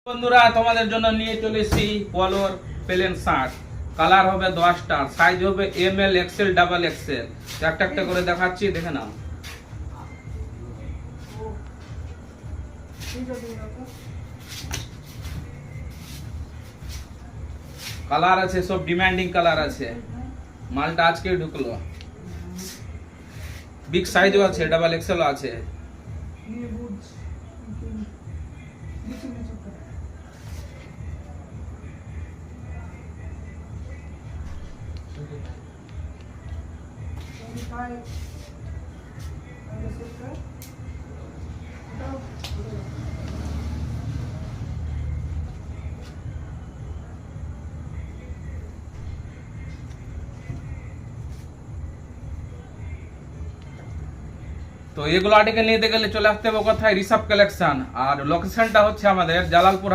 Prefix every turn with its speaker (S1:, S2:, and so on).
S1: বন্ধুরা তোমাদের জন্য নিয়ে চলেছি পলোর প্লেন শার্ট। কালার হবে 10টা, সাইজ হবে ML XL ডাবল XL। একটা একটা করে দেখাচ্ছি, দেখে নাও। কালার আছে, সব ডিমান্ডিং কালার আছে। মালটা আজকে ঢুকলো। বিগ সাইজও আছে, ডাবল XL আছে। তো এগুলো আর্টিকেল নিতে গেলে চলে আসতে হবে কোথায়? ঋষভ কালেকশন। আর লোকেশনটা হচ্ছে আমাদের জালালপুর।